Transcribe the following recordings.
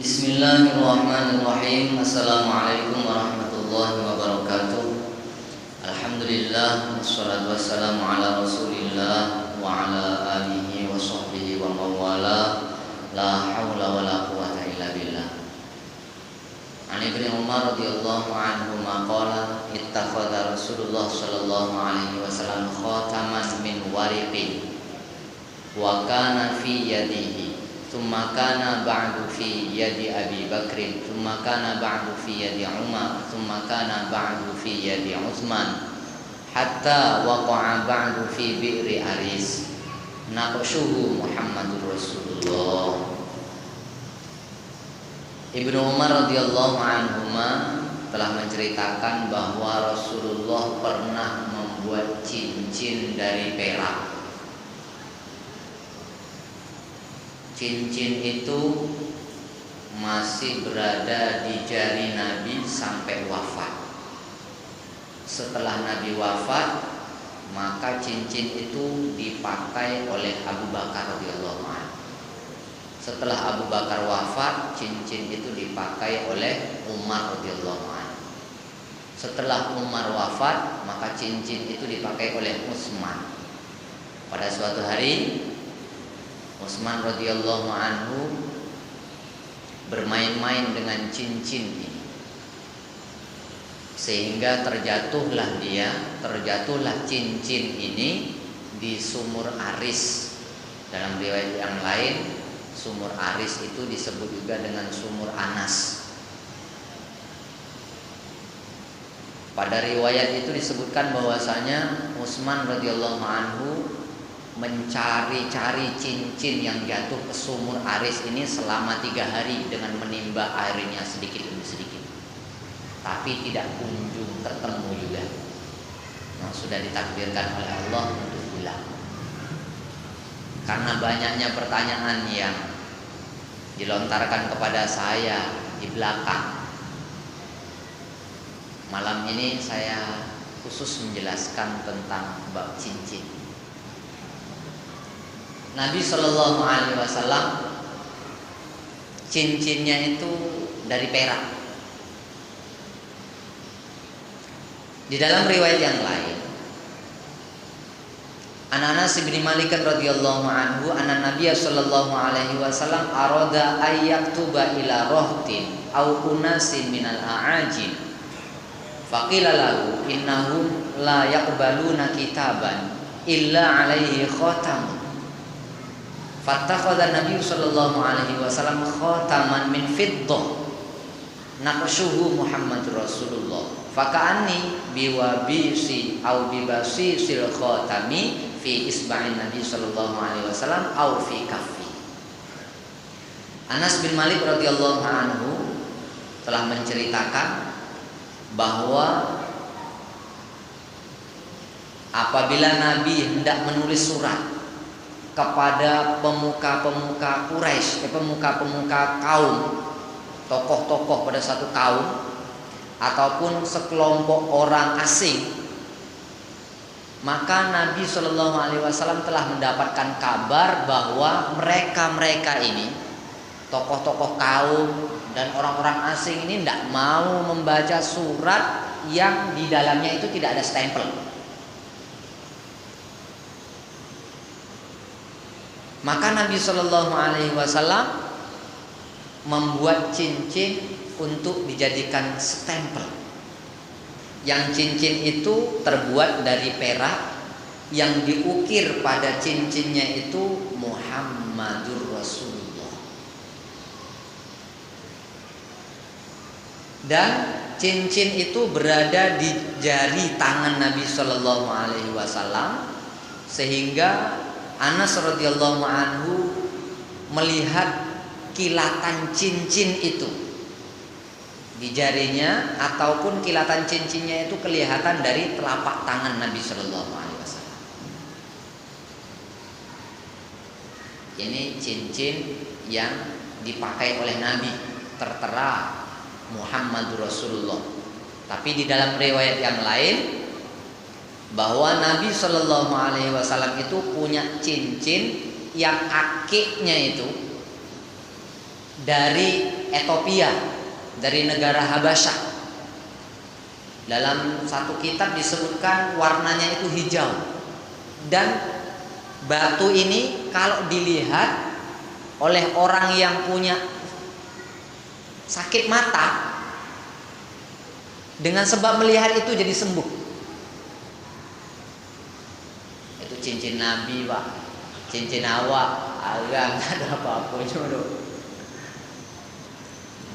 Bismillahirrahmanirrahim. Assalamualaikum warahmatullahi wabarakatuh. Alhamdulillah, wassalatu wassalamu ala Rasulillah wa ala alihi wa sahbihi wa mawala. La hawla wa la quwata illa billah. An Ibnu Umar radhiyallahu anhu maqala ittakhadha Rasulullah sallallahu alaihi wasallam khataman min wariqin wa kana fi yadihi thumma kana ba'du fi yadi Abi Bakrin thumma kana ba'du fi yadi Umar thumma kana ba'du fi yadi Utsman hatta waqa'a ba'du fi bi'ri Aris naqshuhu Muhammadur Rasulullah. Ibnu Umar radhiyallahu anhuma telah menceritakan bahwa Rasulullah pernah membuat cincin dari perak. Cincin itu masih berada di jari Nabi sampai wafat. Setelah Nabi wafat, maka cincin itu dipakai oleh Abu Bakar radhiyallahu anhu. Setelah Abu Bakar wafat, cincin itu dipakai oleh Umar radhiyallahu anhu. Setelah Umar wafat, maka cincin itu dipakai oleh Utsman. Pada suatu hari Utsman radhiyallahu anhu bermain-main dengan cincin ini, sehingga terjatuhlah cincin ini di sumur Aris. Dalam riwayat yang lain, sumur Aris itu disebut juga dengan sumur Anas. Pada riwayat itu disebutkan bahwasanya Utsman radhiyallahu anhu mencari-cari cincin yang jatuh ke sumur Aris ini selama 3 hari dengan menimba airnya sedikit demi sedikit, tapi tidak kunjung ketemu juga. Nah, sudah ditakdirkan oleh Allah untuk hilang. Karena banyaknya pertanyaan yang dilontarkan kepada saya di belakang, malam ini saya khusus menjelaskan tentang bab cincin. Nabi Shallallahu Alaihi Wasallam cincinnya itu dari perak. Di dalam riwayat yang lain, Anas bin Malik radhiyallahu anhu, anna Nabiy Shallallahu Alaihi Wasallam arada ayyaktuba ila rohtin au unasin minal a'ajin. Faqila lahu innahum la yaqbaluna kitaban illa alaihi khatamun. Fattakhadha Nabi sallallahu alaihi wasallam khataman min fiddah naqshuhu Muhammadur Rasulullah faka'anni biwabisi au bibasisil khatami fi isba'in Nabi sallallahu alaihi wasallam au fi kaffi. Anas bin Malik radhiyallahu anhu telah menceritakan bahwa apabila Nabi hendak menulis surat kepada pemuka-pemuka Quraisy, pemuka-pemuka kaum, tokoh-tokoh pada satu kaum ataupun sekelompok orang asing, maka Nabi Shallallahu Alaihi Wasallam telah mendapatkan kabar bahwa mereka ini, tokoh-tokoh kaum dan orang-orang asing ini tidak mau membaca surat yang di dalamnya itu tidak ada stempel. Maka Nabi Shallallahu Alaihi Wasallam membuat cincin untuk dijadikan stempel. Yang cincin itu terbuat dari perak, yang diukir pada cincinnya itu Muhammadur Rasulullah. Dan cincin itu berada di jari tangan Nabi Shallallahu Alaihi Wasallam, sehingga Anas radhiyallahu anhu melihat kilatan cincin itu di jarinya, ataupun kilatan cincinnya itu kelihatan dari telapak tangan Nabi Shallallahu Alaihi Wasallam. Ini cincin yang dipakai oleh Nabi, tertera Muhammadur Rasulullah. Tapi di dalam riwayat yang lain bahwa Nabi Shallallahu Alaihi Wasallam itu punya cincin yang akiknya itu dari Ethiopia, dari negara Habasyah. Dalam satu kitab disebutkan warnanya itu hijau. Dan batu ini kalau dilihat oleh orang yang punya sakit mata, dengan sebab melihat itu jadi sembuh. Itu cincin Nabi, Pak. Cincin awak, agak nggak ada apa-apanya loh.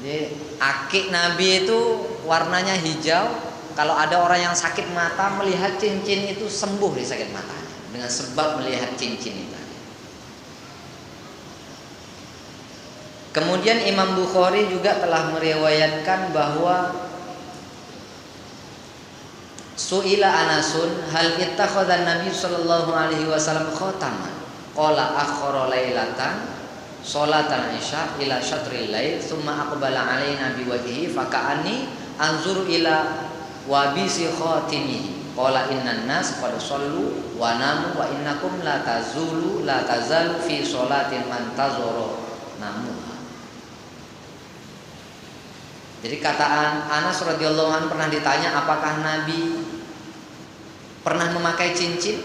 Jadi akik Nabi itu warnanya hijau. Kalau ada orang yang sakit mata melihat cincin itu sembuh dari sakit matanya dengan sebab melihat cincin itu. Kemudian Imam Bukhari juga telah meriwayatkan bahwa Su'ila Anasun hal ittakhadha Nabi sallallahu alaihi wasallam khataman qala akhara lailatan salatan isya ila syatril lail thumma aqbala alaina biwajhihi faka'anni anzuru ila wabisi khatimihi qala innan nas qad shallu wa namu wa innakum la tazalu fi sholatin man tazara namuha. Jadi kataan Anas radhiyallahu anhu pernah ditanya apakah Nabi pernah memakai cincin,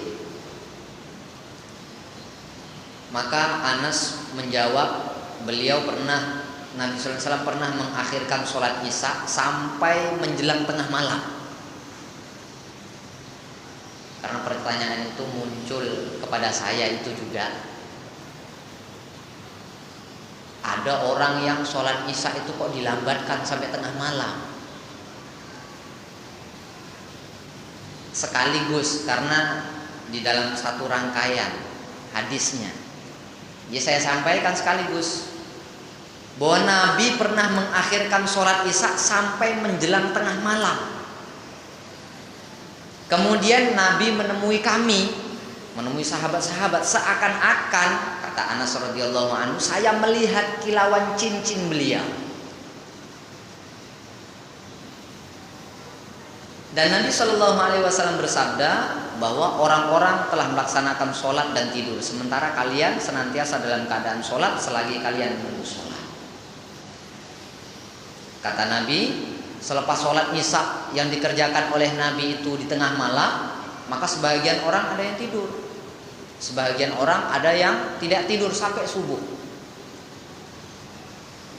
maka Anas menjawab beliau pernah, Nabi sallallahu alaihi wasallam pernah mengakhirkan sholat isya sampai menjelang tengah malam. Karena pertanyaan itu muncul kepada saya itu juga. Ada orang yang sholat isya itu kok dilambatkan sampai tengah malam. Sekaligus karena di dalam satu rangkaian hadisnya. Jadi saya sampaikan sekaligus bahwa Nabi pernah mengakhirkan sholat isya sampai menjelang tengah malam. Kemudian Nabi menemui kami, menemui sahabat-sahabat, seakan-akan kata Anas radhiyallahu anhu, saya melihat kilauan cincin beliau. Dan Nabi Shallallahu Alaihi Wasallam bersabda bahwa orang-orang telah melaksanakan sholat dan tidur, sementara kalian senantiasa dalam keadaan sholat selagi kalian menunggu sholat. Kata Nabi, selepas sholat isya yang dikerjakan oleh Nabi itu di tengah malam, maka sebagian orang ada yang tidur, sebagian orang ada yang tidak tidur sampai subuh.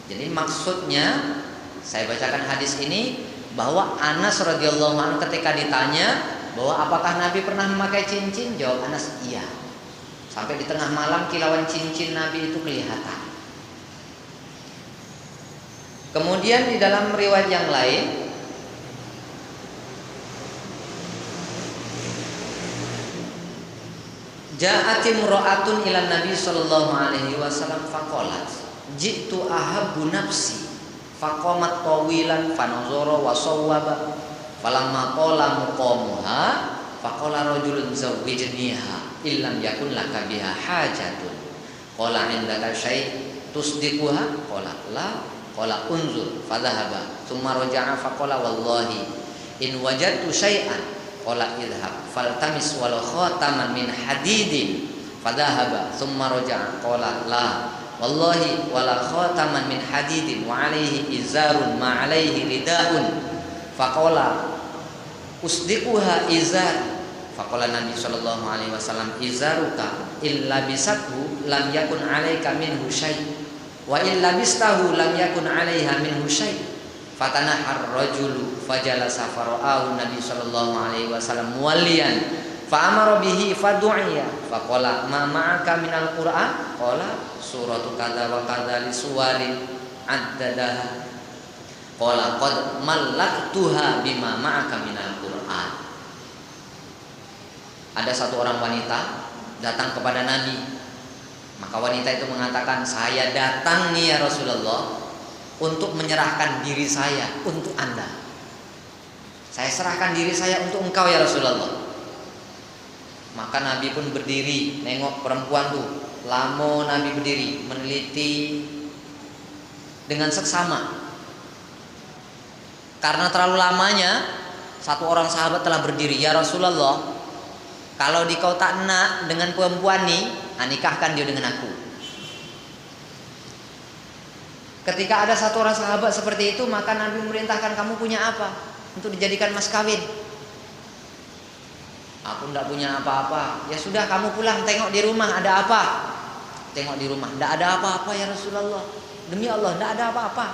Jadi maksudnya saya bacakan hadis ini bahwa Anas radhiyallahu anhu ketika ditanya bahwa apakah Nabi pernah memakai cincin, jawab Anas iya. Sampai di tengah malam kilauan cincin Nabi itu kelihatan. Kemudian di dalam riwayat yang lain ja'at imra'atun ila Nabi sallallahu alaihi wasallam faqalat ji'tu ahabbu nafsi faqamat tawilan fanazara wa sawwaba falamma qala muqamuha faqala rajulun zawwijniha illam yakun laka biha hajatun qala indaka syai' tusdiquha qala la qala unzur fadhahaba thumma raja'a faqala wallahi in wajadtu syai'an qala idhhab faltamis wal khataman min hadidin fadhahaba thumma raja'a qala la wallahi wala khataman min hadidin wa alaihi izarun ma alaihi ridaun faqala usdiquha izar faqala Nabi sallallahu alaihi wasallam izaruka illa bisathu lam yakun alaika minhu syai' wa illa bistahu lam yakun alaiha minhu syai' fatanahar rajulu fajalasa fara'ahu Nabi sallallahu alaihi wasallam muwalliyan fa amara bihi fadu'iya faqala ma ma'aka minal qur'an qala suratu kadza wa kadza li suwarin addadaha qala qad mallaktuha bima ma'aka minal qur'an. Ada satu orang wanita datang kepada Nabi, maka wanita itu mengatakan, saya datang nih ya Rasulullah untuk menyerahkan diri saya untuk Anda. Saya serahkan diri saya untuk engkau ya Rasulullah. Maka Nabi pun berdiri, nengok perempuan tuh. Lama Nabi berdiri, meneliti dengan seksama. Karena terlalu lamanya, satu orang sahabat telah berdiri, ya Rasulullah, kalau dikau tak nak dengan perempuan nih, nikahkan dia dengan aku. Ketika ada satu orang sahabat seperti itu, maka Nabi memerintahkan, kamu punya apa untuk dijadikan mas kawin? Aku tidak punya apa-apa. Ya sudah, kamu pulang, tengok di rumah ada apa. Tengok di rumah, tidak ada apa-apa ya Rasulullah. Demi Allah, tidak ada apa-apa.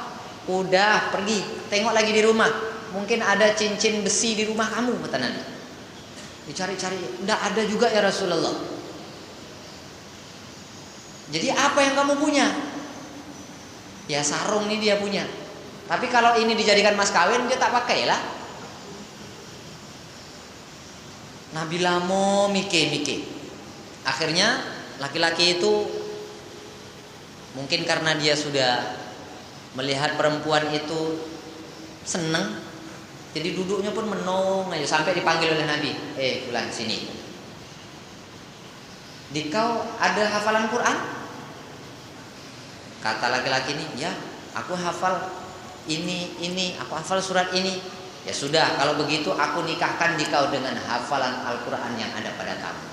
Udah, pergi, tengok lagi di rumah. Mungkin ada cincin besi di rumah kamu, kata Nabi. Dicari-cari, tidak ada juga ya Rasulullah. Jadi apa yang kamu punya? Ya sarung nih dia punya. Tapi kalau ini dijadikan mas kawin, dia tak pakai lah. Nabi lamo mikir. Akhirnya laki-laki itu mungkin karena dia sudah melihat perempuan itu seneng, jadi duduknya pun menong aja sampai dipanggil oleh Nabi. Pulang sini. Dikau ada hafalan Quran? Kata laki-laki ini, ya aku hafal ini, aku hafal surat ini. Ya sudah, kalau begitu aku nikahkan dikau dengan hafalan Al-Quran yang ada pada kamu.